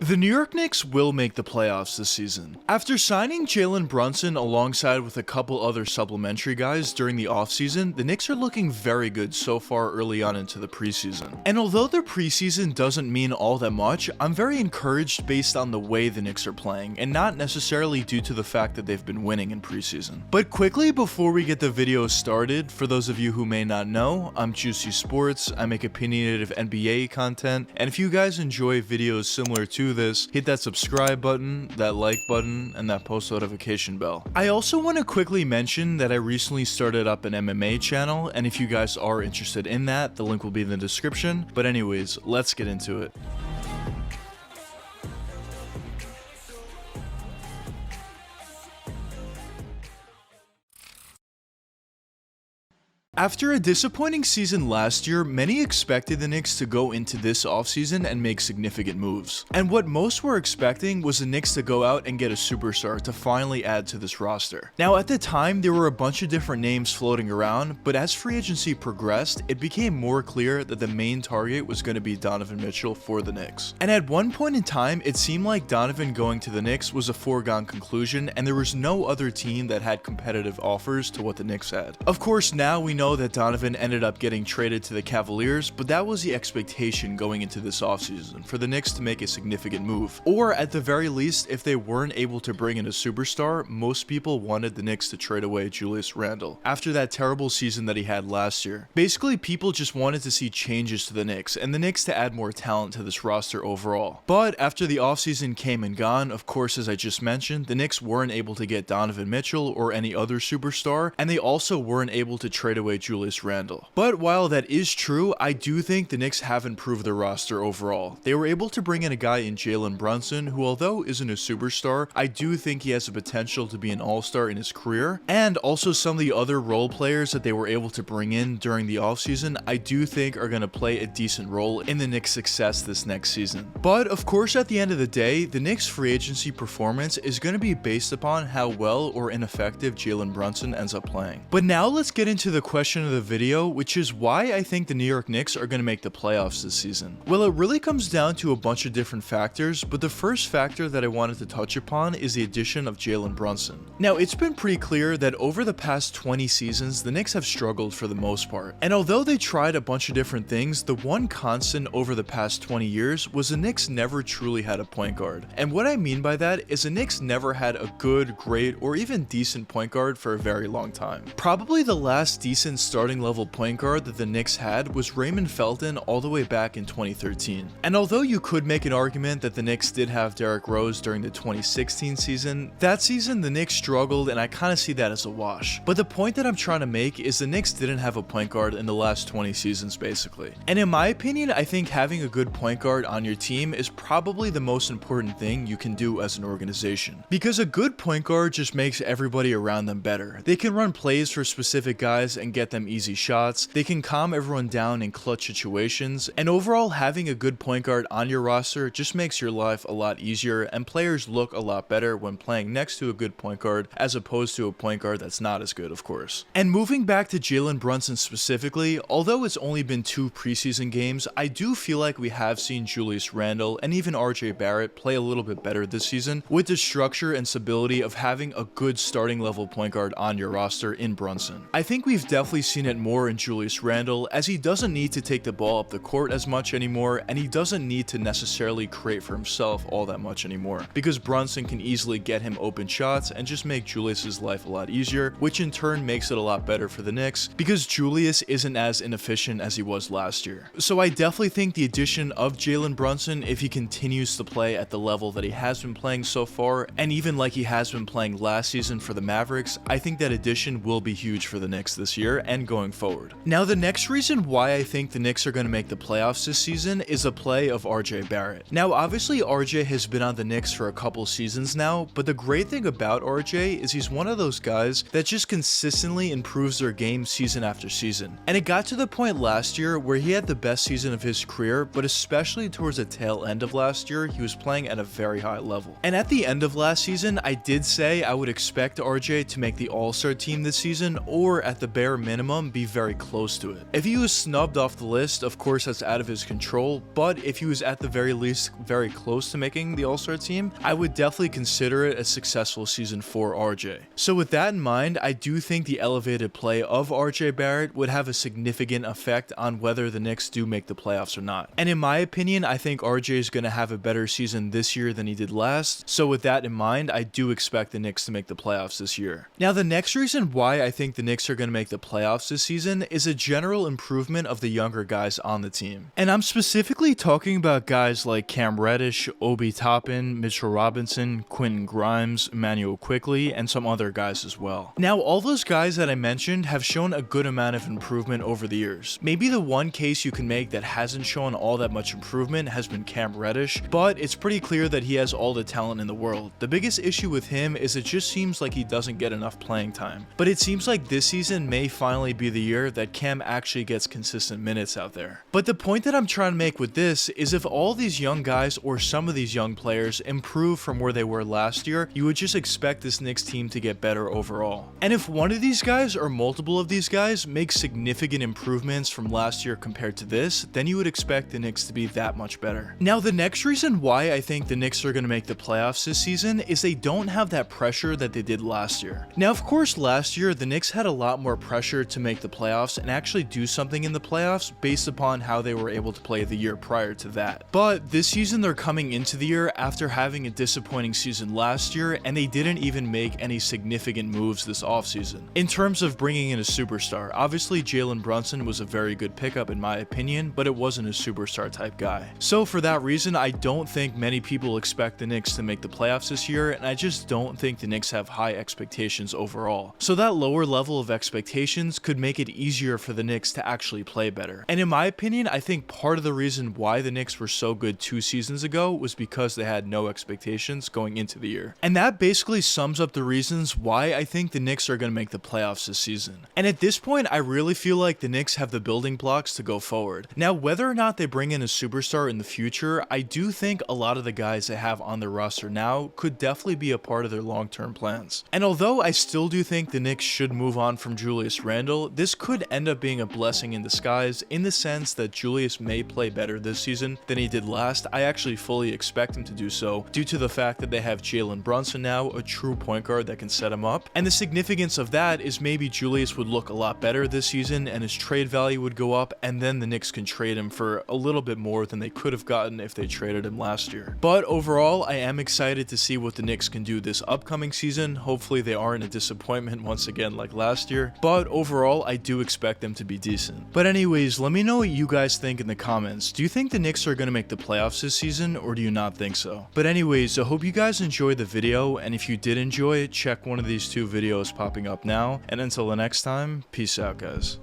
The New York Knicks will make the playoffs this season. After signing Jalen Brunson alongside with a couple other supplementary guys during the offseason, the Knicks are looking very good so far early on into the preseason. And although the preseason doesn't mean all that much, I'm very encouraged based on the way the Knicks are playing, and not necessarily due to the fact that they've been winning in preseason. But quickly before we get the video started, for those of you who may not know, I'm Juicy Sports, I make opinionated NBA content, and if you guys enjoy videos similar to this, hit that subscribe button, that like button, and that post notification bell. I also want to quickly mention that I recently started up an MMA channel, and if you guys are interested in that, the link will be in the description. But anyways, let's get into it. After a disappointing season last year, many expected the Knicks to go into this offseason and make significant moves. And what most were expecting was the Knicks to go out and get a superstar to finally add to this roster. Now at the time, there were a bunch of different names floating around, but as free agency progressed, it became more clear that the main target was going to be Donovan Mitchell for the Knicks. And at one point in time, it seemed like Donovan going to the Knicks was a foregone conclusion, and there was no other team that had competitive offers to what the Knicks had. Of course, now we know that Donovan ended up getting traded to the Cavaliers, but that was the expectation going into this offseason, for the Knicks to make a significant move. Or at the very least, if they weren't able to bring in a superstar, most people wanted the Knicks to trade away Julius Randle after that terrible season that he had last year. Basically, people just wanted to see changes to the Knicks, and the Knicks to add more talent to this roster overall. But after the offseason came and gone, of course, as I just mentioned, the Knicks weren't able to get Donovan Mitchell or any other superstar, and they also weren't able to trade away Julius Randle. But while that is true, I do think the Knicks have improved their roster overall. They were able to bring in a guy in Jalen Brunson, who although isn't a superstar, I do think he has the potential to be an all-star in his career. And also some of the other role players that they were able to bring in during the offseason, I do think are going to play a decent role in the Knicks' success this next season. But of course, at the end of the day, the Knicks' free agency performance is going to be based upon how well or ineffective Jalen Brunson ends up playing. But now let's get into the question of the video, which is why I think the New York Knicks are going to make the playoffs this season. Well, it really comes down to a bunch of different factors, but the first factor that I wanted to touch upon is the addition of Jalen Brunson. Now, it's been pretty clear that over the past 20 seasons, the Knicks have struggled for the most part. And although they tried a bunch of different things, the one constant over the past 20 years was the Knicks never truly had a point guard. And what I mean by that is the Knicks never had a good, great, or even decent point guard for a very long time. Probably the last decent starting level point guard that the Knicks had was Raymond Felton all the way back in 2013. And although you could make an argument that the Knicks did have Derrick Rose during the 2016 season, that season the Knicks struggled, and I kind of see that as a wash. But the point that I'm trying to make is the Knicks didn't have a point guard in the last 20 seasons basically. And in my opinion, I think having a good point guard on your team is probably the most important thing you can do as an organization. Because a good point guard just makes everybody around them better. They can run plays for specific guys and get them easy shots. They can calm everyone down in clutch situations, and overall having a good point guard on your roster just makes your life a lot easier, and players look a lot better when playing next to a good point guard as opposed to a point guard that's not as good, of course. And moving back to Jalen Brunson specifically, although it's only been 2 preseason games, I do feel like we have seen Julius Randle and even Barrett play a little bit better this season with the structure and stability of having a good starting level point guard on your roster in Brunson. I think we've definitely seen it more in Julius Randle, as he doesn't need to take the ball up the court as much anymore, and he doesn't need to necessarily create for himself all that much anymore, because Brunson can easily get him open shots and just make Julius's life a lot easier, which in turn makes it a lot better for the Knicks, because Julius isn't as inefficient as he was last year. So I definitely think the addition of Jalen Brunson, if he continues to play at the level that he has been playing so far, and even like he has been playing last season for the Mavericks, I think that addition will be huge for the Knicks this year and going forward. Now, the next reason why I think the Knicks are going to make the playoffs this season is a play of Barrett. Now, obviously, RJ has been on the Knicks for a couple seasons now, but the great thing about RJ is he's one of those guys that just consistently improves their game season after season. And it got to the point last year where he had the best season of his career, but especially towards the tail end of last year, he was playing at a very high level. And at the end of last season, I did say I would expect RJ to make the All-Star team this season, or at the bare minimum be very close to it. If he was snubbed off the list, of course that's out of his control, but if he was at the very least very close to making the All-Star team, I would definitely consider it a successful season for RJ. So with that in mind, I do think the elevated play of RJ Barrett would have a significant effect on whether the Knicks do make the playoffs or not. And in my opinion, I think RJ is going to have a better season this year than he did last. So with that in mind, I do expect the Knicks to make the playoffs this year. Now, the next reason why I think the Knicks are going to make the playoffs this season is a general improvement of the younger guys on the team. And I'm specifically talking about guys like Cam Reddish, Obi Toppin, Mitchell Robinson, Quentin Grimes, Emmanuel Quickley, and some other guys as well. Now, all those guys that I mentioned have shown a good amount of improvement over the years. Maybe the one case you can make that hasn't shown all that much improvement has been Cam Reddish, but it's pretty clear that he has all the talent in the world. The biggest issue with him is it just seems like he doesn't get enough playing time. But it seems like this season may finally be the year that Cam actually gets consistent minutes out there. But the point that I'm trying to make with this is if all these young guys or some of these young players improve from where they were last year, you would just expect this Knicks team to get better overall. And if one of these guys or multiple of these guys make significant improvements from last year compared to this, then you would expect the Knicks to be that much better. Now, the next reason why I think the Knicks are going to make the playoffs this season is they don't have that pressure that they did last year. Now, of course, last year, the Knicks had a lot more pressure to make the playoffs and actually do something in the playoffs based upon how they were able to play the year prior to that. But this season, they're coming into the year after having a disappointing season last year, and they didn't even make any significant moves this offseason. In terms of bringing in a superstar, obviously Jalen Brunson was a very good pickup in my opinion, but it wasn't a superstar type guy. So for that reason, I don't think many people expect the Knicks to make the playoffs this year, and I just don't think the Knicks have high expectations overall. So that lower level of expectations could make it easier for the Knicks to actually play better. And in my opinion, I think part of the reason why the Knicks were so good 2 seasons ago was because they had no expectations going into the year. And that basically sums up the reasons why I think the Knicks are going to make the playoffs this season. And at this point, I really feel like the Knicks have the building blocks to go forward. Now, whether or not they bring in a superstar in the future, I do think a lot of the guys they have on their roster now could definitely be a part of their long-term plans. And although I still do think the Knicks should move on from Julius Randle, this could end up being a blessing in disguise in the sense that Julius may play better this season than he did last. I actually fully expect him to do so due to the fact that they have Jalen Brunson now, a true point guard that can set him up. And the significance of that is maybe Julius would look a lot better this season and his trade value would go up, and then the Knicks can trade him for a little bit more than they could have gotten if they traded him last year. But overall, I am excited to see what the Knicks can do this upcoming season. Hopefully they aren't a disappointment once again like last year, but overall I do expect them to be decent. But anyways, let me know what you guys think in the comments. Do you think the Knicks are going to make the playoffs this season, or do you not think so? But anyways, I hope you guys enjoyed the video, and if you did enjoy it, check one of these 2 videos popping up now, and until the next time, peace out guys.